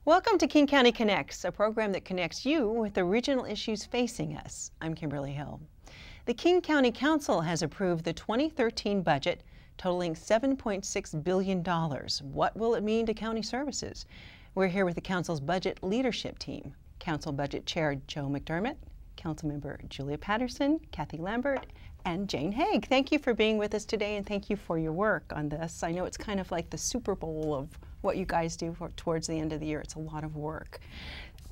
Welcome to King County Connects, a program that connects you with the regional issues facing us. I'm Kimberly Hill. The King County Council has approved the 2013 budget totaling $7.6 billion. What will it mean to county services? We're here with the Council's budget leadership team. Council Budget Chair Joe McDermott, Councilmember Julia Patterson, Kathy Lambert, and Jane Haig. Thank you for being with us today, and thank you for your work on this. I know it's kind of like the Super Bowl of what you guys do towards the end of the year. It's a lot of work.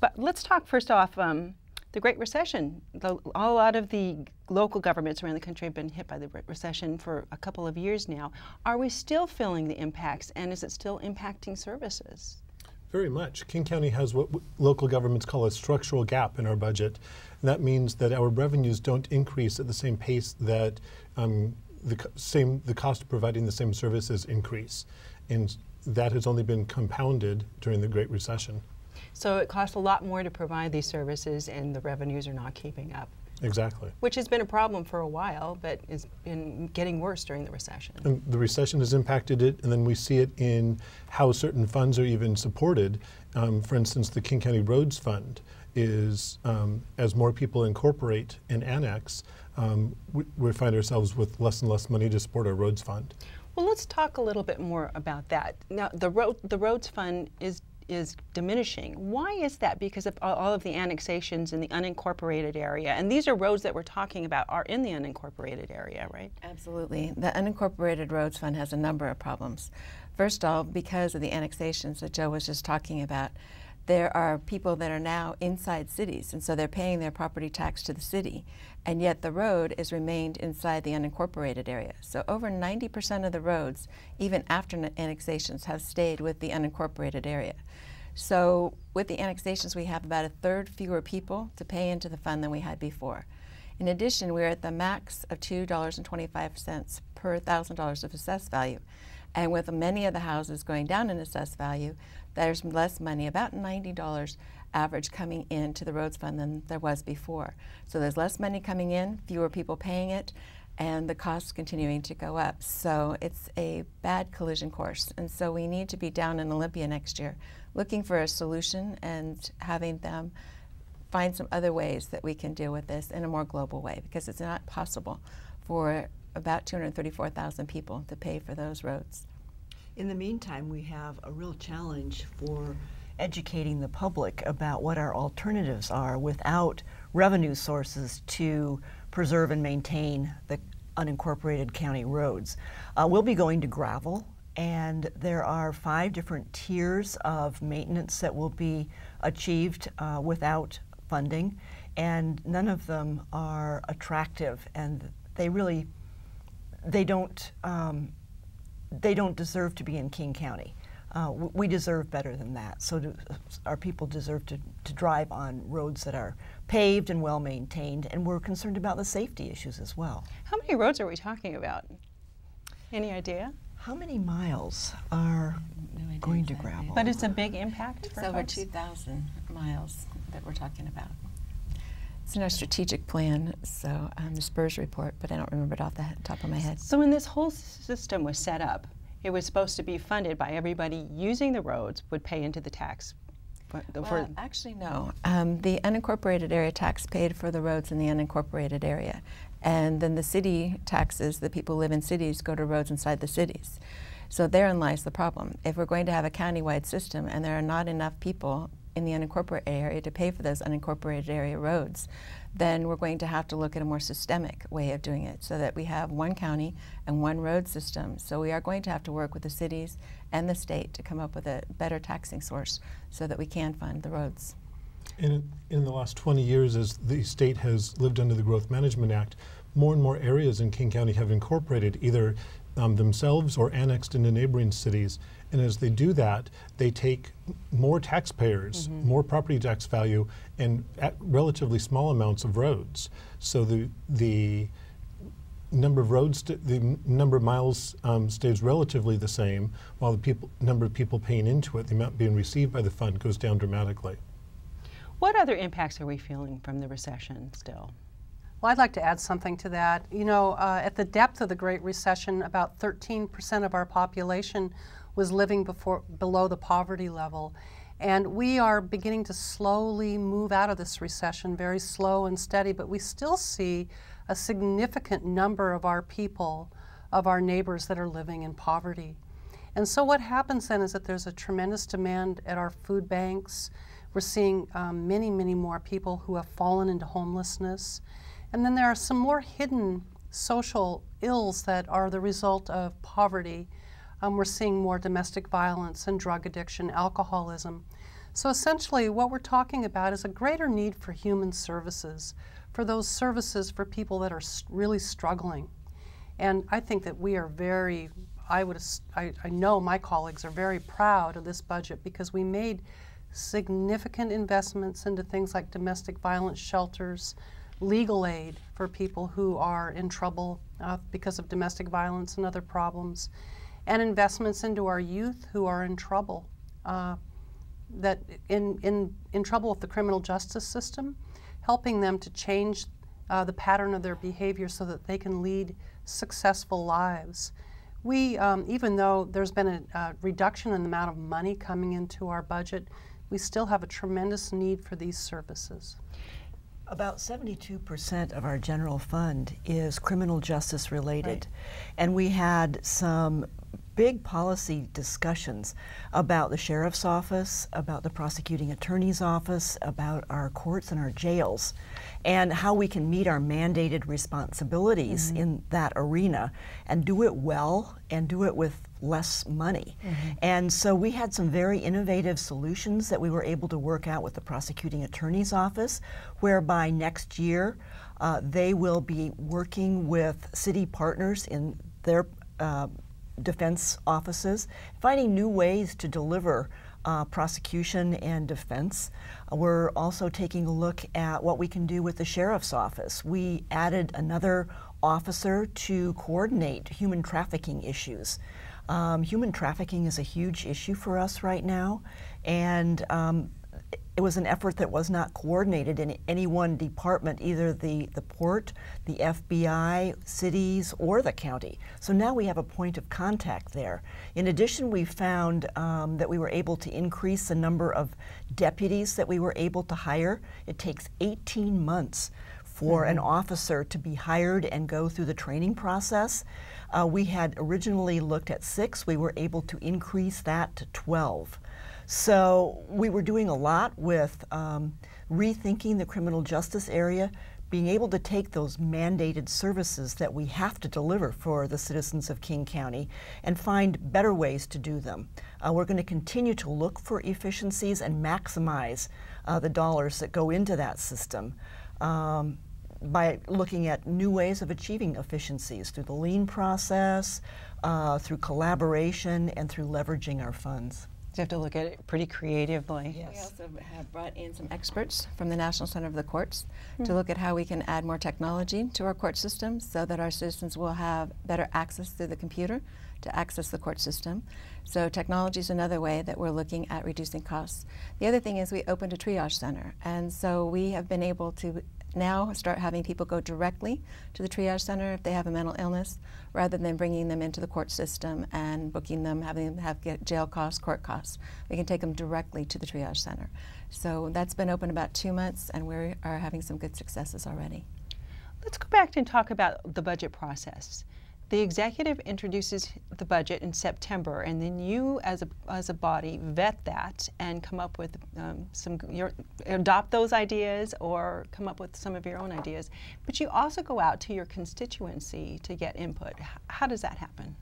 But let's talk first off, the Great Recession. A lot of the local governments around the country have been hit by the recession for a couple of years now. Are we still feeling the impacts, and is it still impacting services? Very much. King County has what local governments call a structural gap in our budget. And that means that our revenues don't increase at the same pace that the cost of providing the same services increase. And that has only been compounded during the Great Recession. So it costs a lot more to provide these services, and the revenues are not keeping up. Exactly. Which has been a problem for a while, but has been getting worse during the recession. And the recession has impacted it, and then we see it in how certain funds are even supported. For instance, the King County Roads Fund is, as more people incorporate and annex, we find ourselves with less and less money to support our roads fund. Well, let's talk a little bit more about that. Now, the roads fund is diminishing. Why is that? Because of all of the annexations in the unincorporated area. And these are roads that we're talking about are in the unincorporated area, right? Absolutely. The unincorporated roads fund has a number of problems. First of all, because of the annexations that Joe was just talking about, there are people that are now inside cities, and so they're paying their property tax to the city, and yet the road has remained inside the unincorporated area. So over 90% of the roads, even after annexations, have stayed with the unincorporated area. So with the annexations, we have about a third fewer people to pay into the fund than we had before. In addition, we're at the max of $2.25 per $1,000 of assessed value. And with many of the houses going down in assessed value, there's less money, about $90 average coming into the roads fund than there was before. So there's less money coming in, fewer people paying it, and the costs continuing to go up. So it's a bad collision course. And so we need to be down in Olympia next year, looking for a solution and having them find some other ways that we can deal with this in a more global way, because it's not possible for about 234,000 people to pay for those roads. In the meantime, we have a real challenge for educating the public about what our alternatives are without revenue sources to preserve and maintain the unincorporated county roads. We'll be going to gravel, and there are 5 different tiers of maintenance that will be achieved without funding, and none of them are attractive, and they don't deserve to be in King County. We deserve better than that. So our people deserve to drive on roads that are paved and well maintained, and we're concerned about the safety issues as well. How many roads are we talking about? Any idea? How many miles are going to gravel? But it's a big impact it's for over folks? 2,000 miles that we're talking about. It's in our strategic plan, so the SPURS report, but I don't remember it off the top of my head. So when this whole system was set up, it was supposed to be funded by everybody using the roads would pay into the tax. Well, actually, no. The unincorporated area tax paid for the roads in the unincorporated area. And then the city taxes, the people who live in cities, go to roads inside the cities. So therein lies the problem. If we're going to have a countywide system and there are not enough people in the unincorporated area to pay for those unincorporated area roads, then we're going to have to look at a more systemic way of doing it so that we have one county and one road system. So we are going to have to work with the cities and the state to come up with a better taxing source so that we can fund the roads. In the last 20 years, as the state has lived under the Growth Management Act, more and more areas in King County have incorporated either themselves or annexed into neighboring cities. And as they do that, they take more taxpayers, more property tax value, and at relatively small amounts of roads. So the number of roads, the number of miles stays relatively the same, while the number of people paying into it, the amount being received by the fund, goes down dramatically. What other impacts are we feeling from the recession still? Well, I'd like to add something to that. You know, at the depth of the Great Recession, about 13% of our population was living below the poverty level. And we are beginning to slowly move out of this recession, very slow and steady, but we still see a significant number of our people, of our neighbors that are living in poverty. And so what happens then is that there's a tremendous demand at our food banks. We're seeing many, many more people who have fallen into homelessness. And then there are some more hidden social ills that are the result of poverty. We're seeing more domestic violence and drug addiction, alcoholism. So essentially what we're talking about is a greater need for human services, for those services for people that are really struggling. And I think that we are very, I know my colleagues are very proud of this budget because we made significant investments into things like domestic violence shelters, legal aid for people who are in trouble because of domestic violence and other problems, and investments into our youth who are in trouble, that in trouble with the criminal justice system, helping them to change the pattern of their behavior so that they can lead successful lives. We, even though there's been a reduction in the amount of money coming into our budget, we still have a tremendous need for these services. About 72% of our general fund is criminal justice related. Right. And we had some big policy discussions about the sheriff's office, about the prosecuting attorney's office, about our courts and our jails, and how we can meet our mandated responsibilities in that arena and do it well and do it with less money. And so we had some very innovative solutions that we were able to work out with the prosecuting attorney's office, whereby next year they will be working with city partners in their defense offices, finding new ways to deliver prosecution and defense. We're also taking a look at what we can do with the sheriff's office. We added another officer to coordinate human trafficking issues. Human trafficking is a huge issue for us right now, and it was an effort that was not coordinated in any one department, either the port, the FBI, cities, or the county. So now we have a point of contact there. In addition, we found that we were able to increase the number of deputies that we were able to hire. It takes 18 months for an officer to be hired and go through the training process. We had originally looked at 6. We were able to increase that to 12. So we were doing a lot with rethinking the criminal justice area, being able to take those mandated services that we have to deliver for the citizens of King County and find better ways to do them. We're going to continue to look for efficiencies and maximize the dollars that go into that system by looking at new ways of achieving efficiencies through the lean process, through collaboration, and through leveraging our funds. You have to look at it pretty creatively. Yes. We also have brought in some experts from the National Center of the Courts to look at how we can add more technology to our court system so that our citizens will have better access through the computer to access the court system. So technology is another way that we're looking at reducing costs. The other thing is we opened a triage center, and so we have been able to now start having people go directly to the triage center if they have a mental illness, rather than bringing them into the court system and booking them, having them have jail costs, court costs. We can take them directly to the triage center. So that's been open about 2 months, and we are having some good successes already. Let's go back and talk about the budget process. The executive introduces the budget in September, and then you, as a body, vet that and come up with adopt those ideas or come up with some of your own ideas. But you also go out to your constituency to get input. How does that happen?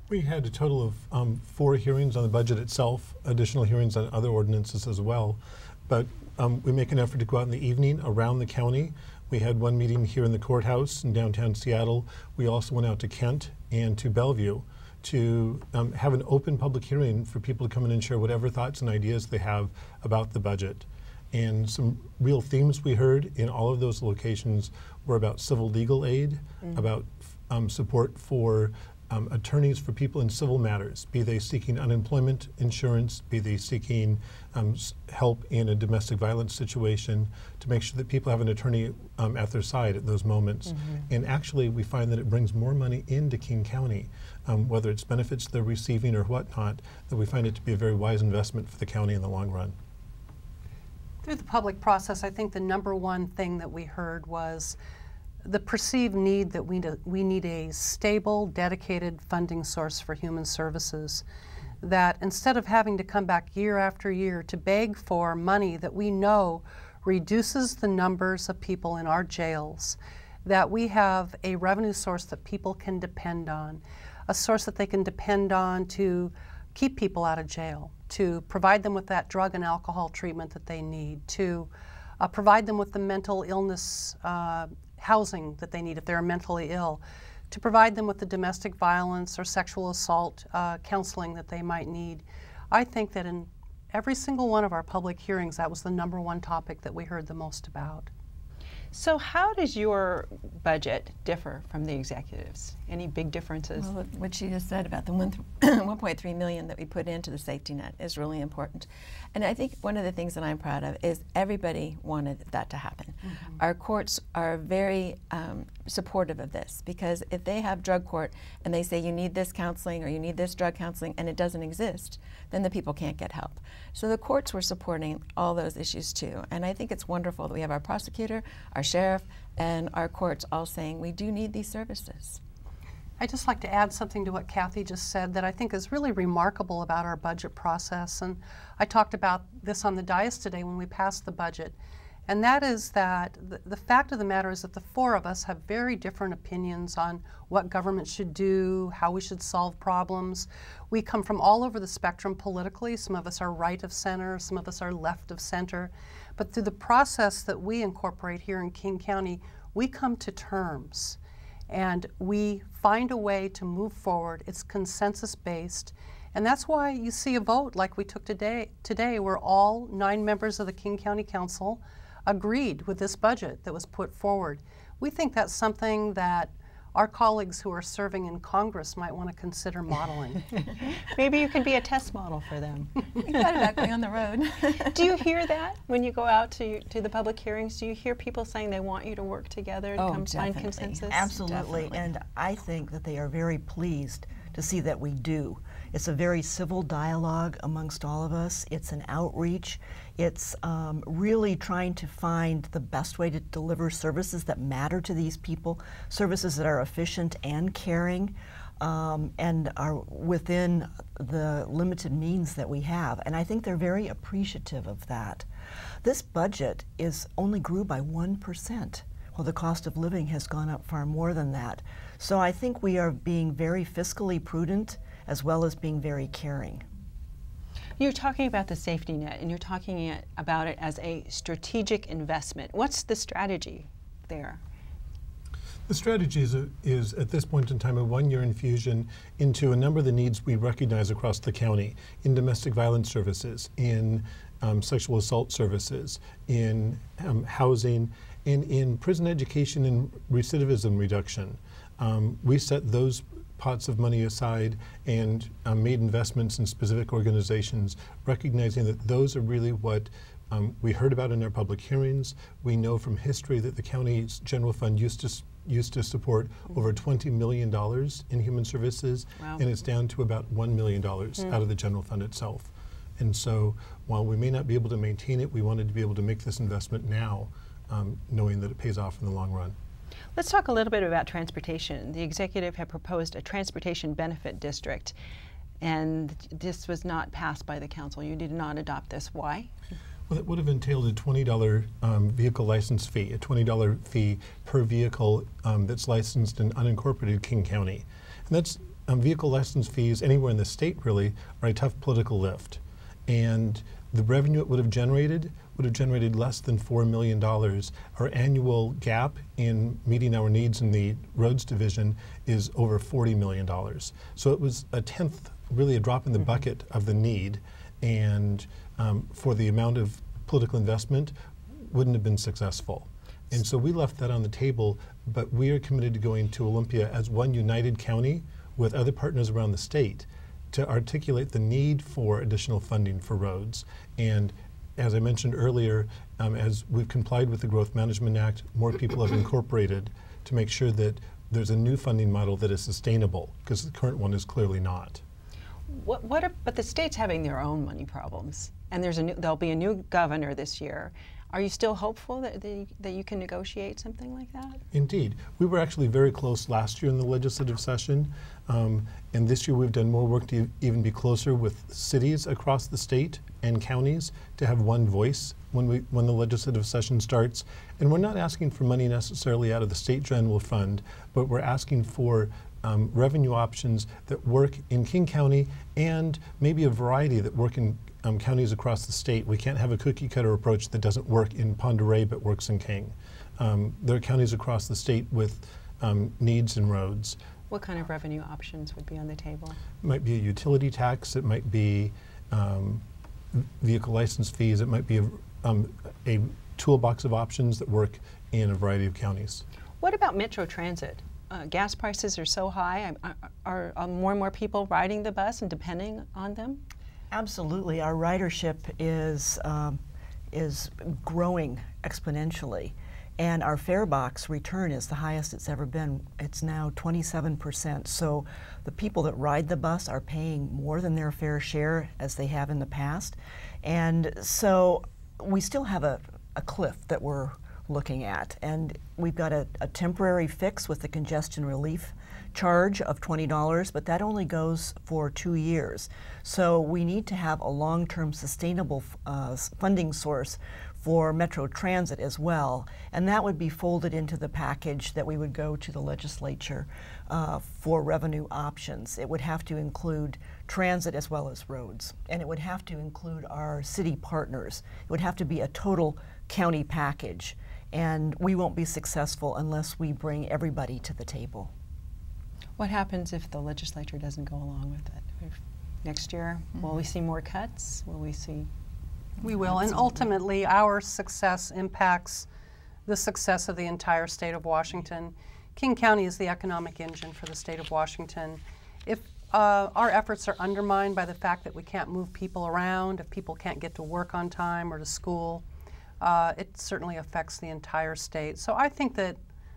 We had a total of 4 hearings on the budget itself, additional hearings on other ordinances as well. But we make an effort to go out in the evening around the county. We had one meeting here in the courthouse in downtown Seattle. We also went out to Kent and to Bellevue to have an open public hearing for people to come in and share whatever thoughts and ideas they have about the budget. And some real themes we heard in all of those locations were about civil legal aid, about support for attorneys for people in civil matters, be they seeking unemployment insurance, be they seeking help in a domestic violence situation, to make sure that people have an attorney at their side at those moments. And actually, we find that it brings more money into King County, whether it's benefits they're receiving or whatnot, that we find it to be a very wise investment for the county in the long run. Through the public process, I think the number one thing that we heard was the perceived need that we need a stable, dedicated funding source for human services, that instead of having to come back year after year to beg for money that we know reduces the numbers of people in our jails, that we have a revenue source that people can depend on, a source that they can depend on to keep people out of jail, to provide them with that drug and alcohol treatment that they need, to provide them with the mental illness housing that they need if they're mentally ill, to provide them with the domestic violence or sexual assault counseling that they might need. I think that in every single one of our public hearings, that was the number one topic that we heard the most about. So how does your budget differ from the executives? Any big differences? Well, what she just said about the 1.3 million that we put into the safety net is really important. And I think one of the things that I'm proud of is everybody wanted that to happen. Our courts are very supportive of this, because if they have drug court and they say you need this counseling or you need this drug counseling and it doesn't exist, then the people can't get help. So the courts were supporting all those issues too. And I think it's wonderful that we have our prosecutor, our sheriff, and our courts all saying we do need these services. I'd just like to add something to what Kathy just said that I think is really remarkable about our budget process. And I talked about this on the dais today when we passed the budget. And that is that the fact of the matter is that the four of us have very different opinions on what government should do, how we should solve problems. We come from all over the spectrum politically. Some of us are right of center, some of us are left of center. But through the process that we incorporate here in King County, we come to terms and we find a way to move forward. It's consensus-based. And that's why you see a vote like we took today where all 9 members of the King County Council agreed with this budget that was put forward. We think that's something that our colleagues who are serving in Congress might want to consider modeling. Maybe you can be a test model for them. We got it actually on the road. Do you hear that when you go out to the public hearings? Do you hear people saying they want you to work together to come find consensus? Absolutely. Definitely. And I think that they are very pleased to see that we do. It's a very civil dialogue amongst all of us. It's an outreach. It's really trying to find the best way to deliver services that matter to these people, services that are efficient and caring, and are within the limited means that we have. And I think they're very appreciative of that. This budget only grew by 1%. Well, the cost of living has gone up far more than that. So I think we are being very fiscally prudent as well as being very caring. You're talking about the safety net, and you're talking about it as a strategic investment. What's the strategy there? The strategy is at this point in time a 1-year infusion into a number of the needs we recognize across the county in domestic violence services, in sexual assault services, in housing, and in prison education and recidivism reduction. We set those pots of money aside and made investments in specific organizations, recognizing that those are really what we heard about in our public hearings. We know from history that the county's general fund used to support over $20 million in human services, and it's down to about $1 million out of the general fund itself. And so while we may not be able to maintain it, we wanted to be able to make this investment now, knowing that it pays off in the long run. Let's talk a little bit about transportation. The executive had proposed a transportation benefit district, and this was not passed by the council. You did not adopt this. Why? Well, it would have entailed a $20 vehicle license fee, a $20 fee per vehicle that's licensed in unincorporated King County. And that's vehicle license fees anywhere in the state really are a tough political lift. And the revenue it would have generated less than $4 million. Our annual gap in meeting our needs in the roads division is over $40 million. So it was a tenth, really a drop in the bucket of the need, and for the amount of political investment, wouldn't have been successful. And so we left that on the table, but we are committed to going to Olympia as one united county with other partners around the state to articulate the need for additional funding for roads. And as I mentioned earlier, as we've complied with the Growth Management Act, more people have incorporated to make sure that there's a new funding model that is sustainable, because the current one is clearly not. But the state's having their own money problems, and there'll be a new governor this year. Are you still hopeful that you can negotiate something like that? Indeed. We were actually very close last year in the legislative session, and this year we've done more work to even be closer with cities across the state and counties to have one voice when the legislative session starts. And we're not asking for money necessarily out of the state general fund, but we're asking for revenue options that work in King County and maybe a variety that work in counties across the state. We can't have a cookie-cutter approach that doesn't work in Pend Oreille but works in King. There are counties across the state with needs in roads. What kind of revenue options would be on the table? It might be a utility tax, it might be vehicle license fees, it might be a toolbox of options that work in a variety of counties. What about Metro Transit? Gas prices are so high. Are more and more people riding the bus and depending on them? Absolutely. Our ridership is growing exponentially, and our fare box return is the highest it's ever been. It's now 27%. So the people that ride the bus are paying more than their fair share as they have in the past. And so we still have a cliff that we're looking at, and we've got a temporary fix with the congestion relief charge of $20, but that only goes for 2 years. So we need to have a long-term sustainable funding source for Metro Transit as well, and that would be folded into the package that we would go to the legislature for revenue options. It would have to include transit as well as roads, and it would have to include our city partners. It would have to be a total county package, and we won't be successful unless we bring everybody to the table. What happens if the legislature doesn't go along with it? Next year, will we see more cuts? Will we see? We will, and ultimately our success impacts the success of the entire state of Washington. King County is the economic engine for the state of Washington. If our efforts are undermined by the fact that we can't move people around, if people can't get to work on time or to school, it certainly affects the entire state. So I think that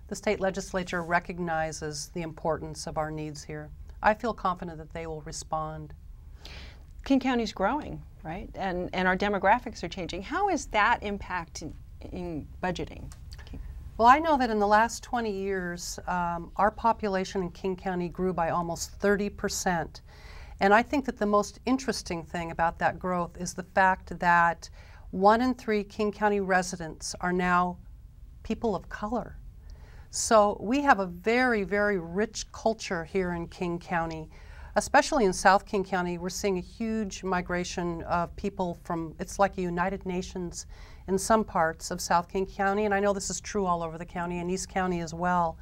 the state legislature recognizes the importance of our needs here. I feel confident that they will respond. King County's growing, right? And our demographics are changing. How is that impacting budgeting? Well, I know that in the last 20 years, our population in King County grew by almost 30%. And I think that the most interesting thing about that growth is the fact that 1 in 3 King County residents are now people of color. So we have a very, very rich culture here in King County. Especially in South King County, we're seeing a huge migration of people from, it's like a United Nations in some parts of South King County, and I know this is true all over the county and East County as well.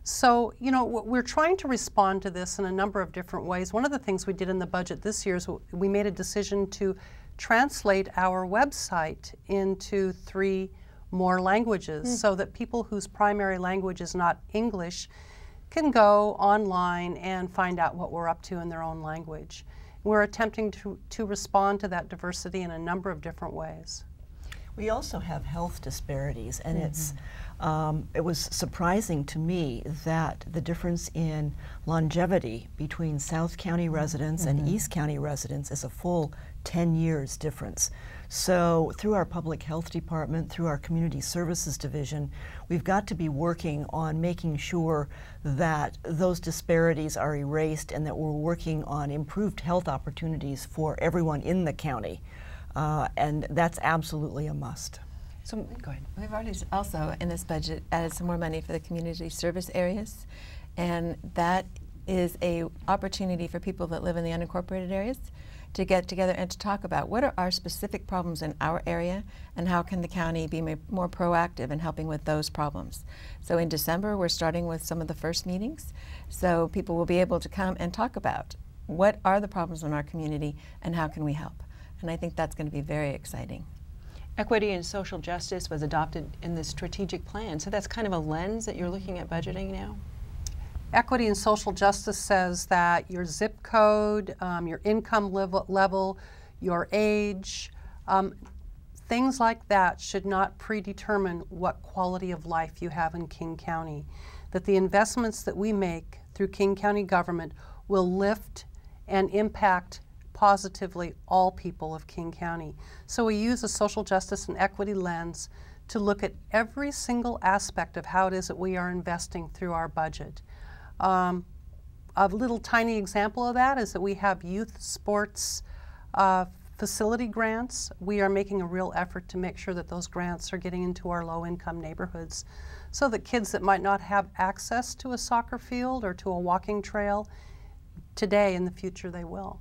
So, you know, we're trying to respond to this in a number of different ways. One of the things we did in the budget this year is we made a decision to translate our website into 3 more languages so that people whose primary language is not English can go online and find out what we're up to in their own language. We're attempting to respond to that diversity in a number of different ways. We also have health disparities, and it was surprising to me that the difference in longevity between South County residents and East County residents is a full 10 years difference. So through our public health department, through our community services division, we've got to be working on making sure that those disparities are erased and that we're working on improved health opportunities for everyone in the county. And that's absolutely a must. So go ahead. We've already also in this budget added some more money for the community service areas, and that is an opportunity for people that live in the unincorporated areas to get together and to talk about what are our specific problems in our area and how can the county be more proactive in helping with those problems. So in December, we're starting with some of the first meetings, so people will be able to come and talk about what are the problems in our community and how can we help. And I think that's going to be very exciting. Equity and social justice was adopted in the strategic plan, so that's kind of a lens that you're looking at budgeting now? Equity and social justice says that your zip code, your income level, your age, things like that should not predetermine what quality of life you have in King County. That the investments that we make through King County government will lift and impact positively all people of King County. So we use a social justice and equity lens to look at every single aspect of how it is that we are investing through our budget. A little tiny example of that is that we have youth sports facility grants. We are making a real effort to make sure that those grants are getting into our low-income neighborhoods so that kids that might not have access to a soccer field or to a walking trail, today in the future they will.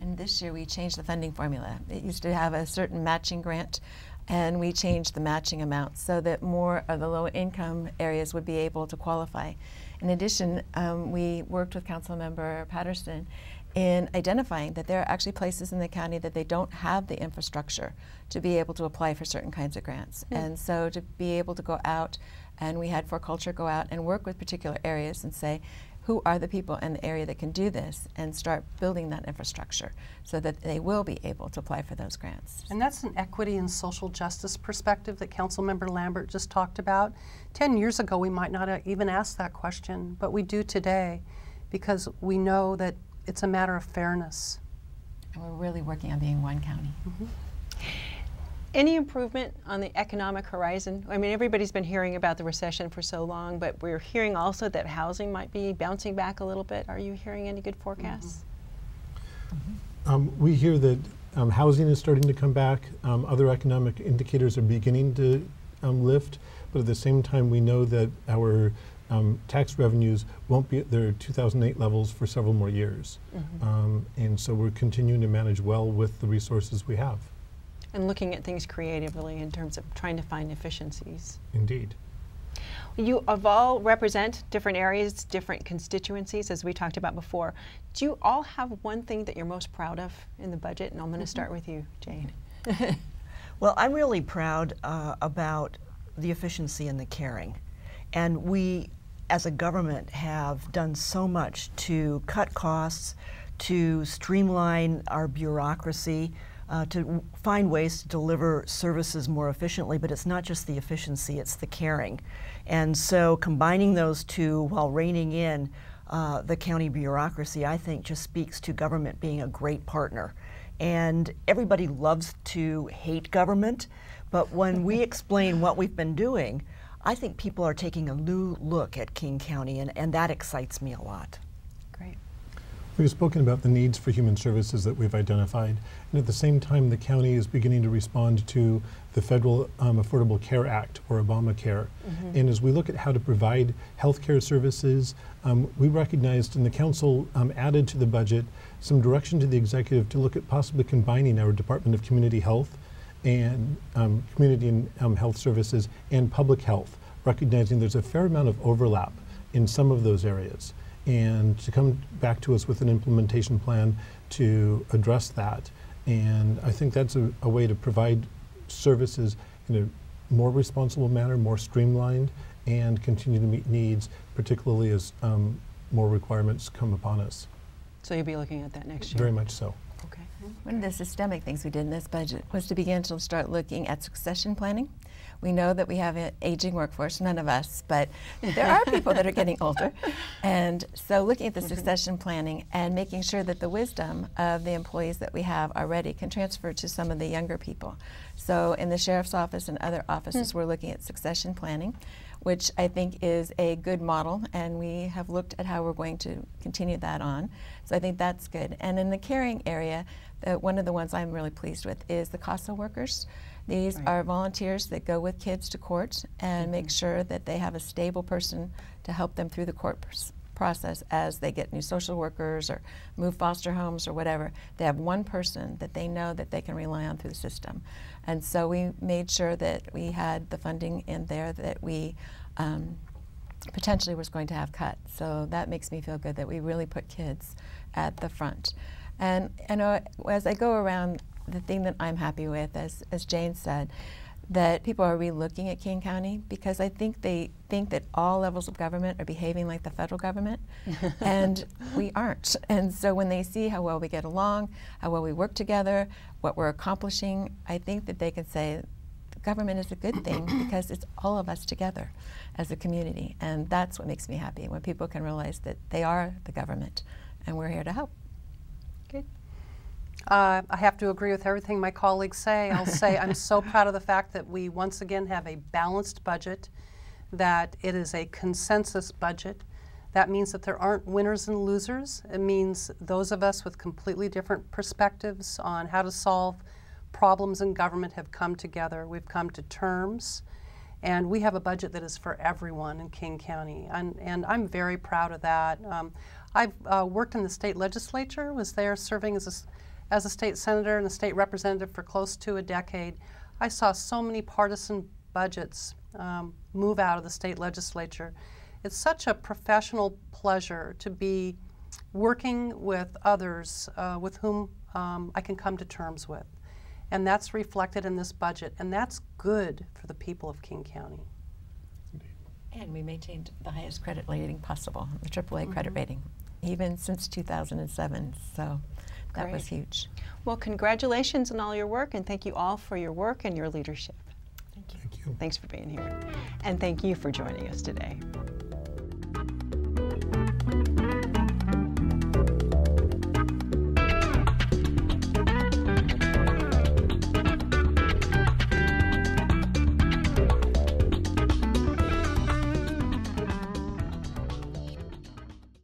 And this year we changed the funding formula. It used to have a certain matching grant, and we changed the matching amount so that more of the low-income areas would be able to qualify. In addition, we worked with Councilmember Patterson in identifying that there are actually places in the county that they don't have the infrastructure to be able to apply for certain kinds of grants. And so to be able to go out, and we had For Culture go out and work with particular areas and say, who are the people in the area that can do this, and start building that infrastructure so that they will be able to apply for those grants. And that's an equity and social justice perspective that Councilmember Lambert just talked about. 10 years ago we might not have even asked that question, but we do today because we know that it's a matter of fairness. And we're really working on being one county. Any improvement on the economic horizon? I mean, everybody's been hearing about the recession for so long, but we're hearing also that housing might be bouncing back a little bit. Are you hearing any good forecasts? We hear that housing is starting to come back. Other economic indicators are beginning to lift, but at the same time we know that our tax revenues won't be at their 2008 levels for several more years. And so we're continuing to manage well with the resources we have. And looking at things creatively in terms of trying to find efficiencies. Indeed. You all represent different areas, different constituencies, as we talked about before. Do you all have one thing that you're most proud of in the budget? And I'm going to start with you, Jane. Well, I'm really proud about the efficiency and the caring. And we, as a government, have done so much to cut costs, to streamline our bureaucracy, to find ways to deliver services more efficiently, but it's not just the efficiency, it's the caring. And so combining those two while reining in the county bureaucracy, I think just speaks to government being a great partner. And everybody loves to hate government, but when we explain what we've been doing, I think people are taking a new look at King County, and that excites me a lot. Great. We've spoken about the needs for human services that we've identified, and at the same time the county is beginning to respond to the Federal Affordable Care Act, or Obamacare. And as we look at how to provide health care services, we recognized, and the council added to the budget some direction to the executive to look at possibly combining our Department of Community Health and Community and Health Services and Public Health, recognizing there's a fair amount of overlap in some of those areas, and to come back to us with an implementation plan to address that. And I think that's a way to provide services in a more responsible manner, more streamlined, and continue to meet needs, particularly as more requirements come upon us. So you'll be looking at that next year? Very much so. Okay. One of the systemic things we did in this budget was to begin to start looking at succession planning. We know that we have an aging workforce, none of us, but there are people that are getting older. And so looking at the succession planning and making sure that the wisdom of the employees that we have already can transfer to some of the younger people. So in the sheriff's office and other offices, we're looking at succession planning, which I think is a good model, and we have looked at how we're going to continue that on. So I think that's good. And in the caring area, one of the ones I'm really pleased with is the CASA workers. These are volunteers that go with kids to court and make sure that they have a stable person to help them through the court process as they get new social workers or move foster homes or whatever. They have one person that they know that they can rely on through the system. And so we made sure that we had the funding in there that we potentially was going to have cut. So that makes me feel good that we really put kids at the front. And you know, as I go around, the thing that I'm happy with, as Jane said, that people are relooking at King County, because I think they think that all levels of government are behaving like the federal government, and we aren't. And so when they see how well we get along, how well we work together, what we're accomplishing, I think that they can say government is a good thing because it's all of us together as a community. And that's what makes me happy, when people can realize that they are the government and we're here to help. Good. I have to agree with everything my colleagues say. I'll say I'm so proud of the fact that we once again have a balanced budget, that it is a consensus budget. That means that there aren't winners and losers. It means those of us with completely different perspectives on how to solve problems in government have come together. We've come to terms, and we have a budget that is for everyone in King County, and I'm very proud of that. I've worked in the state legislature, was there serving as a state senator and a state representative for close to a decade. I saw so many partisan budgets move out of the state legislature. It's such a professional pleasure to be working with others with whom I can come to terms with. And that's reflected in this budget, and that's good for the people of King County. And we maintained the highest credit rating possible, the AAA credit rating, even since 2007. So that was huge. Well, congratulations on all your work, and thank you all for your work and your leadership. Thank you. Thanks for being here. And thank you for joining us today.